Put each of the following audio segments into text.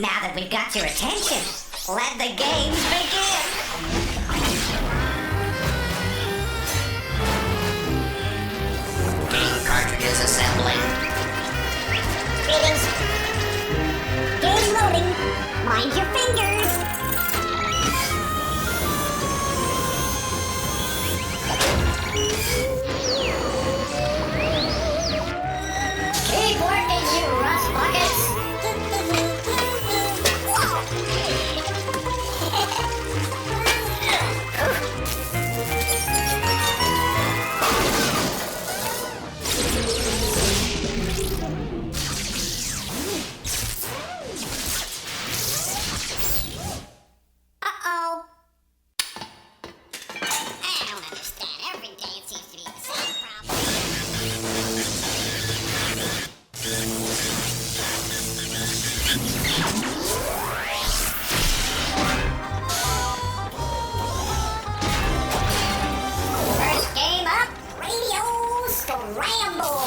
Now that we've got your attention, let the games begin! Game cartridges assembling. Greetings. Game loading. Mind your fingers. Keep working, you rust buckets! Uh-oh. I don't understand. Every day it seems to be the same problem. First game up, Radio Scramble.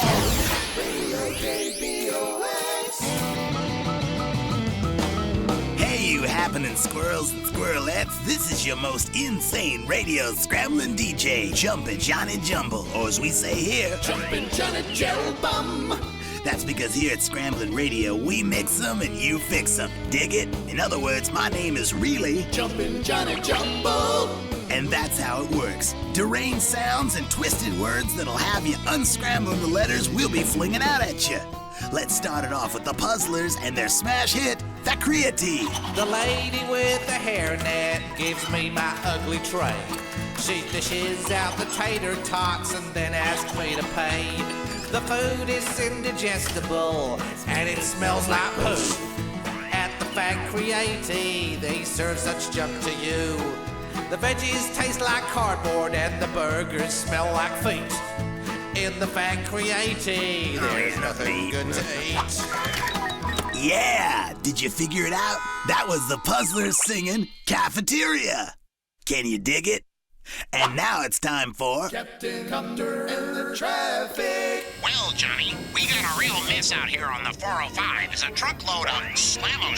Hey, you happening squirrels and squirrelettes, this is your most insane radio scrambling DJ, Jumpin' Johnny Jumble, or as we say here, Jumpin' Johnny Jellbum. That's because here at Scramblin' Radio, we mix them and you fix them. Dig it? In other words, my name is really Jumpin' Johnny Jumble. and that's how it works. Deranged sounds and twisted words that'll have you unscrambling the letters we'll be flinging out at you. Let's start it off with the Puzzlers and their smash hit, The Creatine. The lady with the hairnet gives me my ugly tray. She dishes out the tater tots and then asks me to pay. The food is indigestible and it smells like poo. At the Facreati, they serve such junk to you. The veggies taste like cardboard and the burgers smell like feet. In the Facreati, there's nothing good to eat. Yeah! Did you figure it out? That was the Puzzlers singing Cafeteria. Can you dig it? And now it's time for Captain Copter and the traffic. Well, Johnny, we got a real mess out here on the 405 as a truckload of Slammer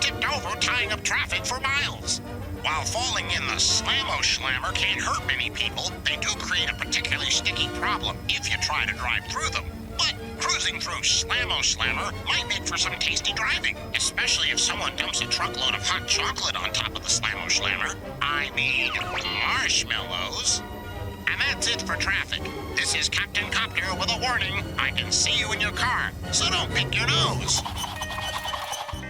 tipped over, tying up traffic for miles. While falling in the Slammer can't hurt many people, they do create a particularly sticky problem if you try to drive through them. But cruising through Slammer might make for some tasty driving, especially if someone dumps a truckload of hot chocolate on top of the Slammer. I mean, marshmallows. And that's it for traffic. This is Captain Copter with a warning. I can see you in your car, so don't pick your nose.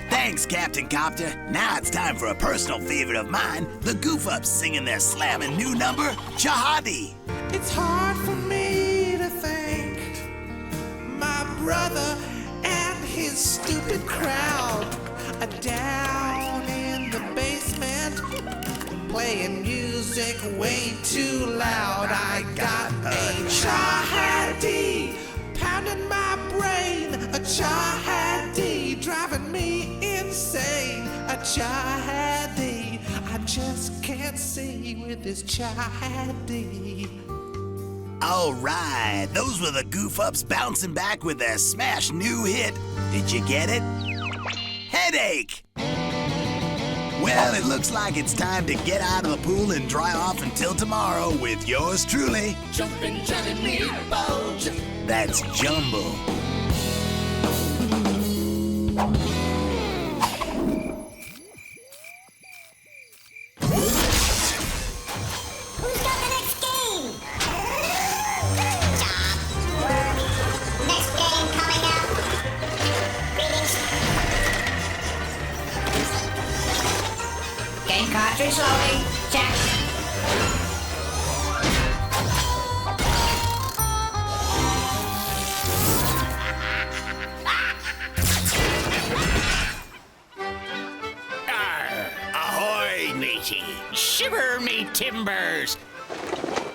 Thanks, Captain Copter. Now it's time for a personal favorite of mine, the Goof Ups singing their slammin' new number, Jihadi. It's hard for me to think my brother and his stupid crowd are down in the basement playing music way too loud. I got a jihadi pounding my brain, a jihadi driving me insane, a jihadi I just can't see with this jihadi. All right, those were the Goof Ups bouncing back with their smash new hit. Did you get it? Headache! Well, it looks like it's time to get out of the pool and dry off until tomorrow with yours truly. Jumpin' Johnny Meatball. That's Jumbo. Who's got the next game? Job. Next game coming up. Greetings. Game cartridge loading. Check. Ahoy, matey! Shiver me timbers!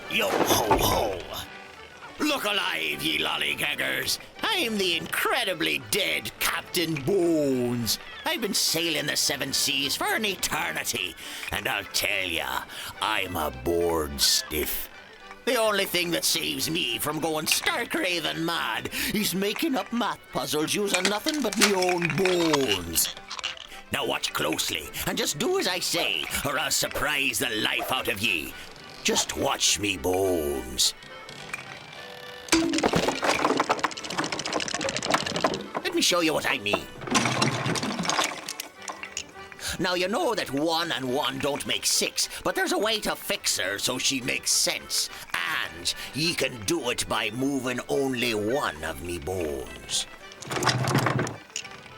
Yo ho ho! Look alive, ye lollygaggers! I'm the incredibly dead Captain Bones. I've been sailing the seven seas for an eternity, and I'll tell ya, I'm a bored stiff. The only thing that saves me from going stark raving mad is making up math puzzles using nothing but me own bones. Now watch closely and just do as I say, or I'll surprise the life out of ye. Just watch me bones. Let me show you what I mean. Now, you know that 1 and 1 don't make 6, but there's a way to fix her so she makes sense. And ye can do it by moving only one of me bones.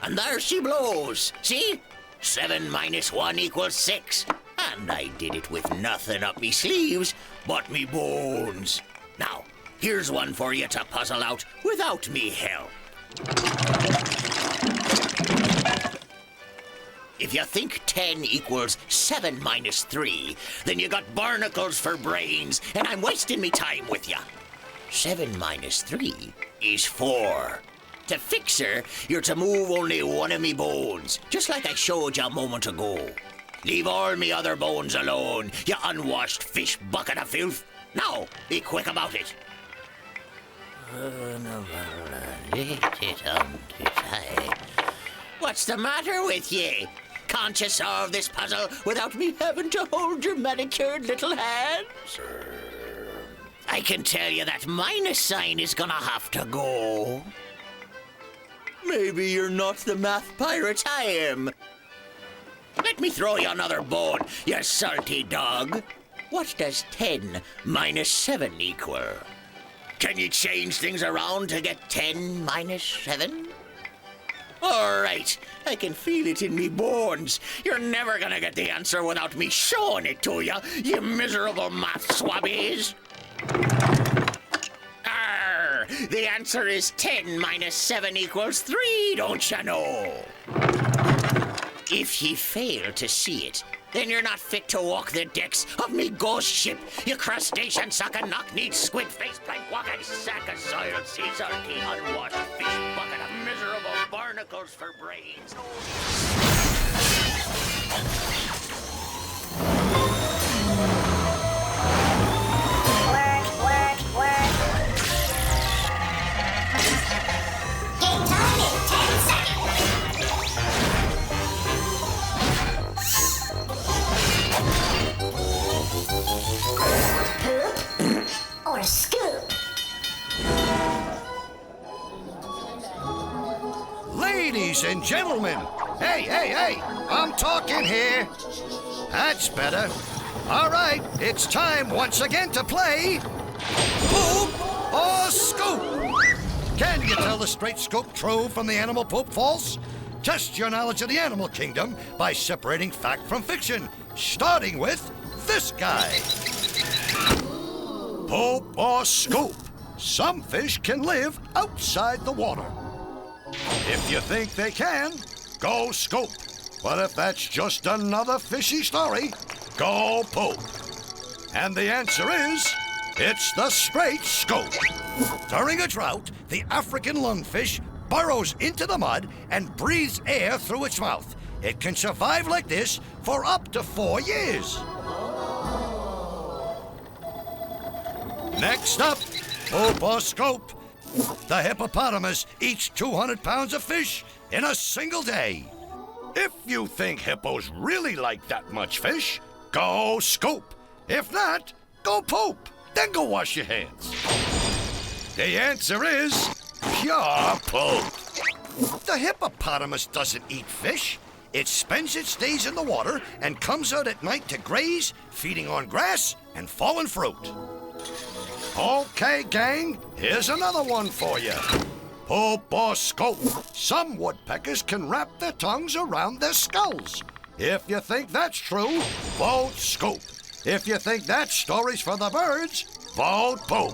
And there she blows. See? 7 minus 1 equals 6. And I did it with nothing up me sleeves but me bones. Now, here's one for you to puzzle out without me help. If you think 10 equals 7 minus 3, then you got barnacles for brains, and I'm wasting me time with you. 7 minus 3 is 4. To fix her, you're to move only one of me bones, just like I showed you a moment ago. Leave all me other bones alone, you unwashed fish bucket of filth. Now, be quick about it. What's the matter with ye? Can't you solve this puzzle without me having to hold your manicured little hands? I can tell you that minus sign is gonna have to go. Maybe you're not the math pirate I am. Let me throw you another bone, you salty dog. What does 10 minus 7 equal? Can you change things around to get 10 minus 7? All right, I can feel it in me bones. You're never gonna get the answer without me showing it to you, you miserable math swabbies. Arr, the answer is 10 minus 7 equals 3, don't you know? If ye fail to see it, then you're not fit to walk the decks of me ghost ship, you crustacean sucking, knock-kneed, squid-faced, plank-walking sack of soiled sea salty, unwashed fish bucket of miserable barnacles for brains. Game time in 10 seconds. Poop or scoop? Ladies and gentlemen, hey, I'm talking here. That's better. All right, it's time once again to play Poop or Scoop. Can you tell the straight scoop true from the animal poop false? Test your knowledge of the animal kingdom by separating fact from fiction, starting with this guy. Poop or Scoop. Some fish can live outside the water. If you think they can, go scoop. But if that's just another fishy story, go poop. And the answer is, it's the straight scoop. During a drought, the African lungfish burrows into the mud and breathes air through its mouth. It can survive like this for up to 4 years. Next up, poop or scoop. The hippopotamus eats 200 pounds of fish in a single day. If you think hippos really like that much fish, go scoop. If not, go poop. Then go wash your hands. The answer is pure poop. The hippopotamus doesn't eat fish. It spends its days in the water and comes out at night to graze, feeding on grass and fallen fruit. Okay, gang, here's another one for you. Poop or scoop. Some woodpeckers can wrap their tongues around their skulls. If you think that's true, vote scoop. If you think that story's for the birds, vote poop.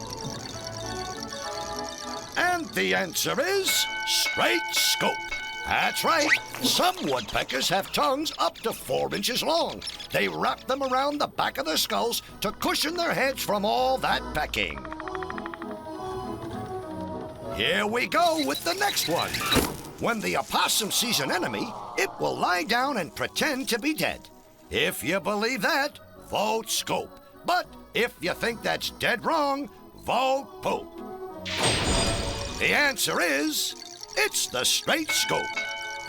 And the answer is straight scoop. That's right. Some woodpeckers have tongues up to 4 inches long. They wrap them around the back of their skulls to cushion their heads from all that pecking. Here we go with the next one. When the opossum sees an enemy, it will lie down and pretend to be dead. If you believe that, vote scoop. But if you think that's dead wrong, vote poop. The answer is, it's the straight scoop.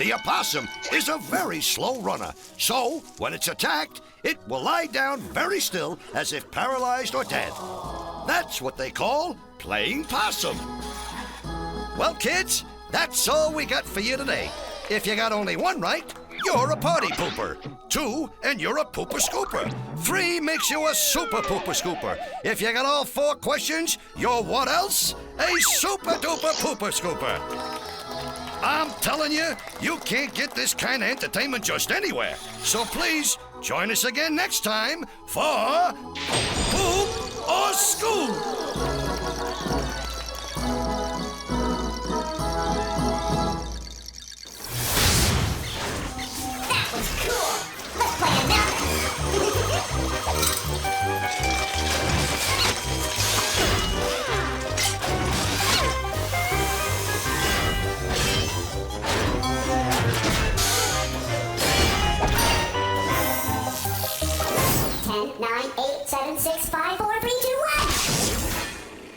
The opossum is a very slow runner, so when it's attacked, it will lie down very still as if paralyzed or dead. That's what they call playing possum. Well, kids, that's all we got for you today. If you got only one right, you're a party pooper. 2, and you're a pooper scooper. 3 makes you a super pooper scooper. If you got all 4 questions, you're what else? A super duper pooper scooper. I'm telling you, you can't get this kind of entertainment just anywhere. So please, join us again next time for Poop or Scoop. That was cool. Let's play another. 10, 9, 8, 7, 6, 5, 4, 3, 2,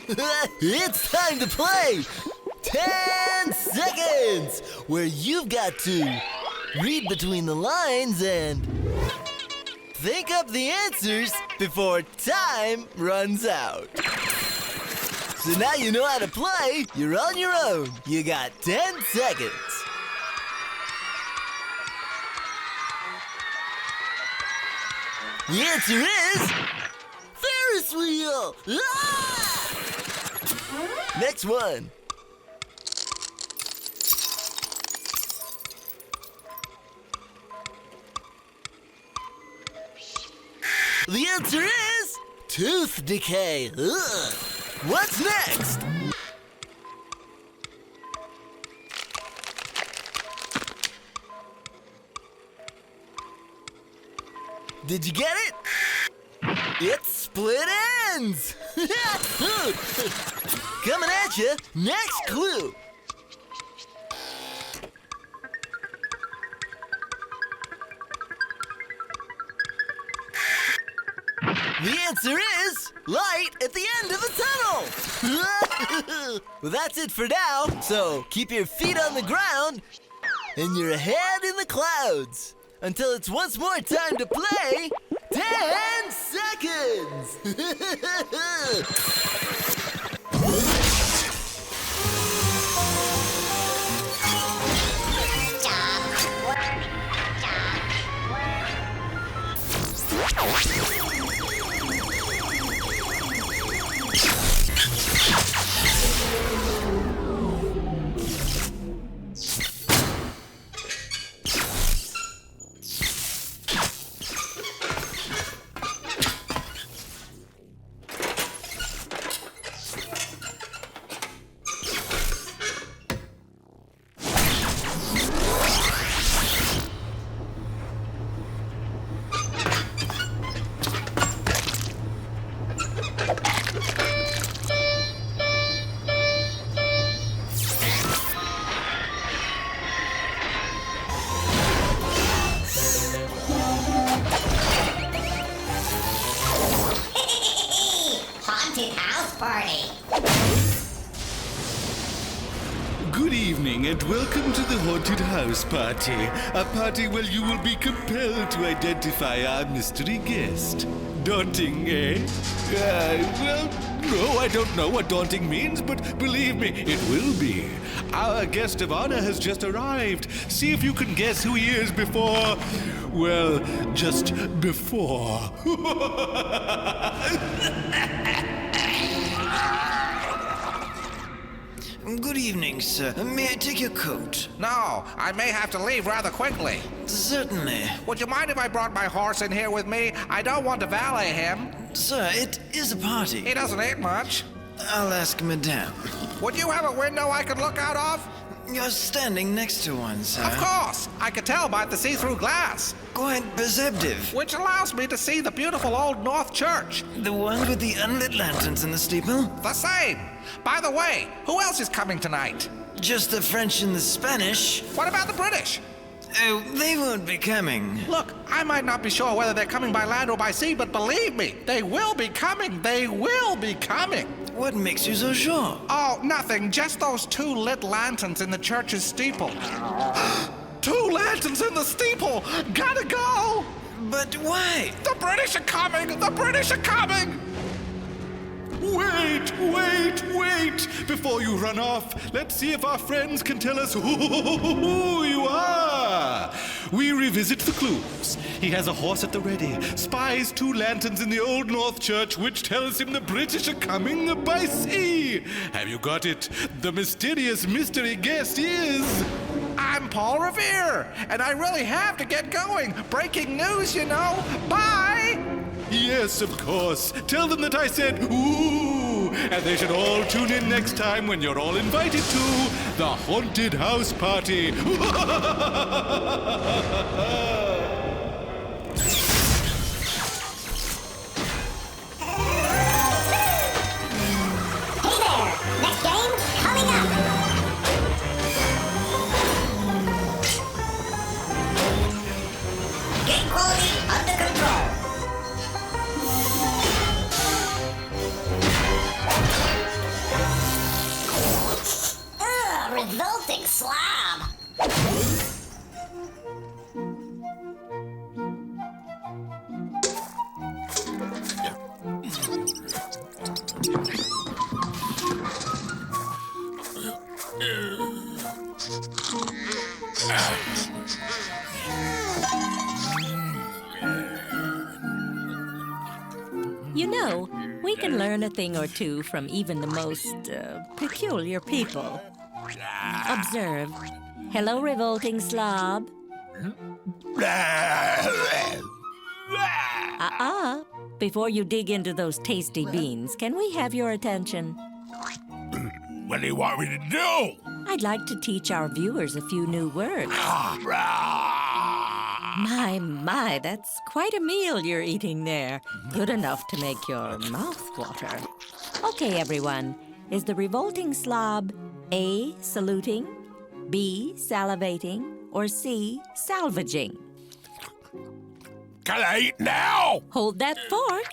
1. It's time to play 10 seconds, where you've got to read between the lines and think up the answers before time runs out. So now you know how to play. You're on your own. You got 10 seconds. The answer is Ferris wheel. Ah! Next one. The answer is tooth decay. Ugh. What's next? Did you get it? It's split ends. Coming at you. Next clue. The answer is light at the end of the tunnel. Well, that's it for now. So keep your feet on the ground and your head in the clouds until it's once more time to play 10 seconds. Haunted house party. Good evening and welcome to the Haunted House Party. A party where you will be compelled to identify our mystery guest. Daunting, eh? Well, no, I don't know what daunting means, but believe me, it will be. Our guest of honor has just arrived. See if you can guess who he is before... well, just before. Good evening, sir. May I take your coat? No, I may have to leave rather quickly. Certainly. Would you mind if I brought my horse in here with me? I don't want to valet him. Sir, it is a party. He doesn't eat much. I'll ask Madame. Would you have a window I could look out of? You're standing next to one, sir. Of course. I could tell by the see-through glass. Quite perceptive. Which allows me to see the beautiful old North Church. The one with the unlit lanterns in the steeple? The same. By the way, who else is coming tonight? Just the French and the Spanish. What about the British? Oh, they won't be coming. Look, I might not be sure whether they're coming by land or by sea, but believe me, they will be coming. They will be coming. What makes you so sure? Oh, nothing. Just those 2 lit lanterns in the church's steeple. lanterns in the steeple! Gotta go! But why? The British are coming! The British are coming! Wait! Before you run off, let's see if our friends can tell us who you are. We revisit the clues. He has a horse at the ready, spies 2 lanterns in the Old North Church, which tells him the British are coming by sea. Have you got it? The mysterious mystery guest is... I'm Paul Revere, and I really have to get going. Breaking news, you know. Bye! Yes, of course. Tell them that I said ooh, and they should all tune in next time when you're all invited to the Haunted House Party. Hey there! Next game coming up! Game quality under control. Ugh, revolting slob! You know, we can learn a thing or two from even the most peculiar people. Observe. Hello, revolting slob. Before you dig into those tasty beans, can we have your attention? What do you want me to do? I'd like to teach our viewers a few new words. My, that's quite a meal you're eating there. Good enough to make your mouth water. Okay, everyone. Is the revolting slob A, saluting, B, salivating, or C, salvaging? Can I eat now? Hold that fork.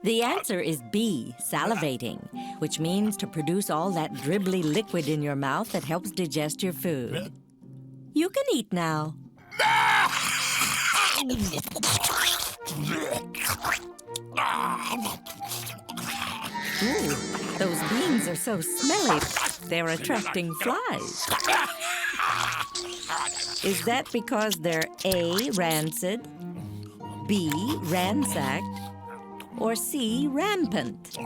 The answer is B, salivating, which means to produce all that dribbly liquid in your mouth that helps digest your food. You can eat now. Ooh, those beans are so smelly. They're attracting flies. Is that because they're A, rancid, B, ransacked, or C, rampant?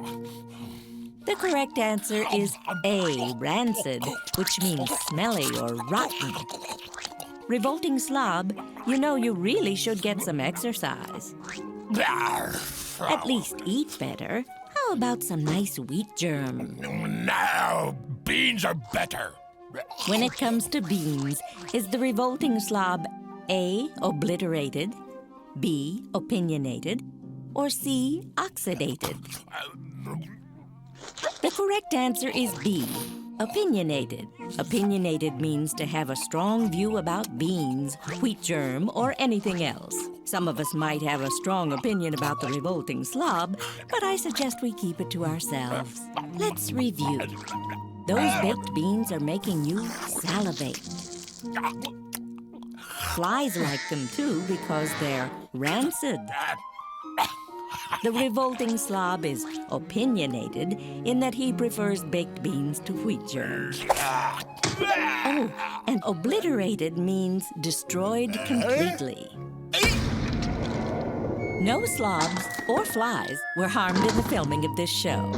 The correct answer is A, rancid, which means smelly or rotten. Revolting slob, you know you really should get some exercise. At least eat better. How about some nice wheat germ? No, beans are better. When it comes to beans, is the revolting slob A, obliterated, B, opinionated, or C, oxidated? The correct answer is B, opinionated. Opinionated means to have a strong view about beans, wheat germ, or anything else. Some of us might have a strong opinion about the revolting slob, but I suggest we keep it to ourselves. Let's review. Those baked beans are making you salivate. Flies like them too because they're rancid. The revolting slob is opinionated in that he prefers baked beans to wheat germ. Oh, and obliterated means destroyed completely. No slobs or flies were harmed in the filming of this show.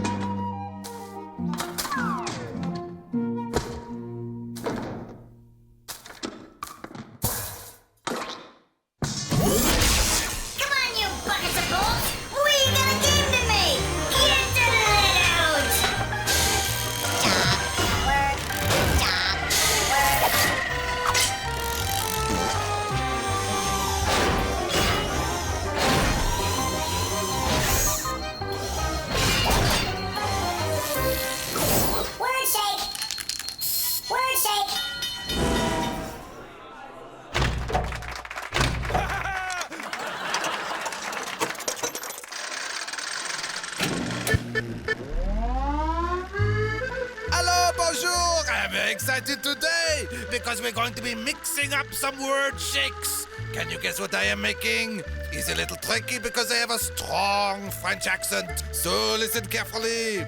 I'm very excited today because we're going to be mixing up some word shakes. Can you guess what I am making? It's a little tricky because I have a strong French accent. So listen carefully.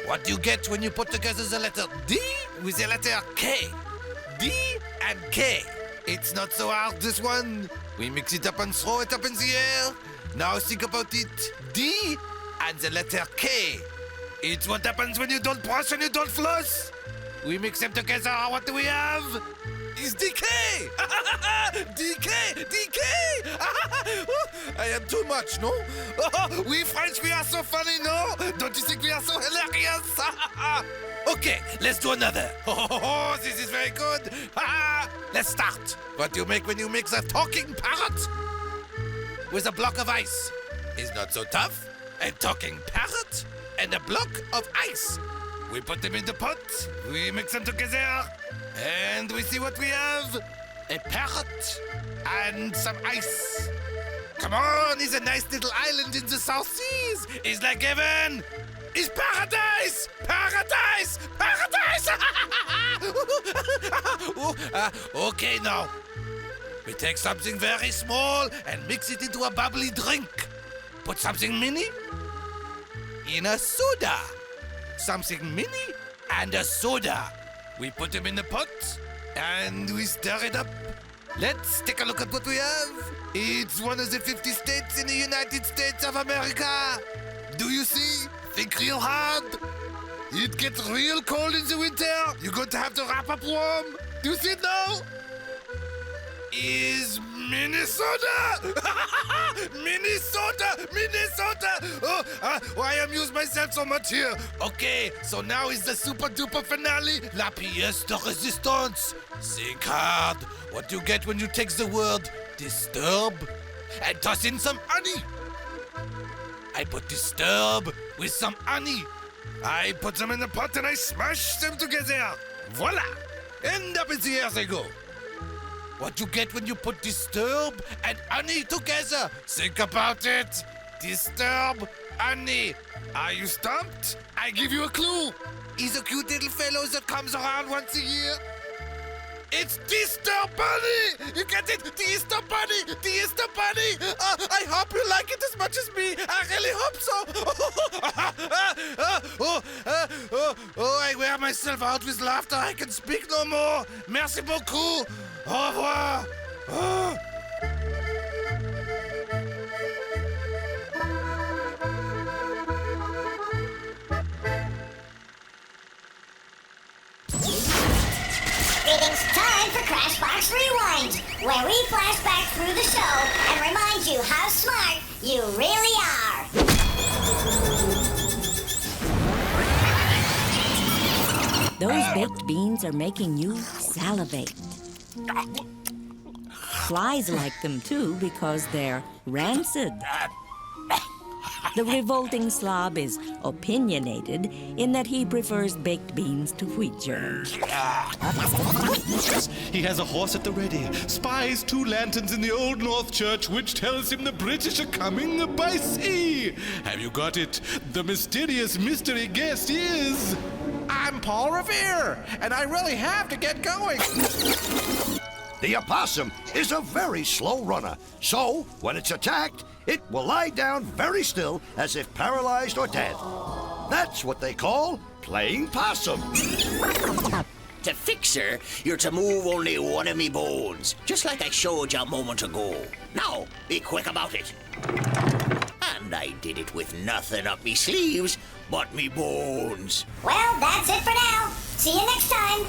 What do you get when you put together the letter D with the letter K? D and K. It's not so hard, this one. We mix it up and throw it up in the air. Now think about it. D and the letter K. It's what happens when you don't brush and you don't floss. We mix them together. What do we have? It's DK! DK! DK! I am too much, no? We French, we are so funny, no? Don't you think we are so hilarious? Okay, let's do another. Oh, this is very good. Let's start. What do you make when you mix a talking parrot with a block of ice? It's not so tough. A talking parrot and a block of ice. We put them in the pot, we mix them together, and we see what we have. A parrot and some ice. Come on, it's a nice little island in the South Seas. It's like heaven. It's paradise! Paradise! Paradise! Okay, now. We take something very small and mix it into a bubbly drink. Put something mini in a soda. Something mini and a soda. We put them in the pot and we stir it up. Let's take a look at what we have. It's one of the 50 states in the United States of America. Do you see? Think real hard. It gets real cold in the winter. You're going to have to wrap up warm. Do you see it now? Is Minnesota! Minnesota! Minnesota! Oh, I amuse myself so much here. Okay, so now is the super duper finale. La pièce de résistance. Think hard. What do you get when you take the word disturb and toss in some honey? I put disturb with some honey. I put them in the pot and I smash them together. Voila! And up in the air they go. What you get when you put disturb and honey together? Think about it. Disturb, honey. Are you stumped? I give you a clue. He's a cute little fellow that comes around once a year. It's Disturb Bunny! You get it? The Easter Bunny! The Easter Bunny! I hope you like it as much as me. I really hope so. I wear myself out with laughter. I can speak no more. Merci beaucoup. Au revoir. It's time for Crashbox Rewind, where we flash back through the show and remind you how smart you really are. Those baked beans are making you salivate. Flies like them too because they're rancid. The revolting slob is opinionated in that he prefers baked beans to wheat germ. He has a horse at the ready, spies 2 lanterns in the Old North Church, which tells him the British are coming by sea. Have you got it? The mysterious mystery guest is... I'm Paul Revere, and I really have to get going. The opossum is a very slow runner, so when it's attacked, it will lie down very still as if paralyzed or dead. That's what they call playing possum. To fix her, you're to move only one of me bones, just like I showed you a moment ago. Now, be quick about it. And I did it with nothing up me sleeves but me bones. Well, that's it for now. See you next time.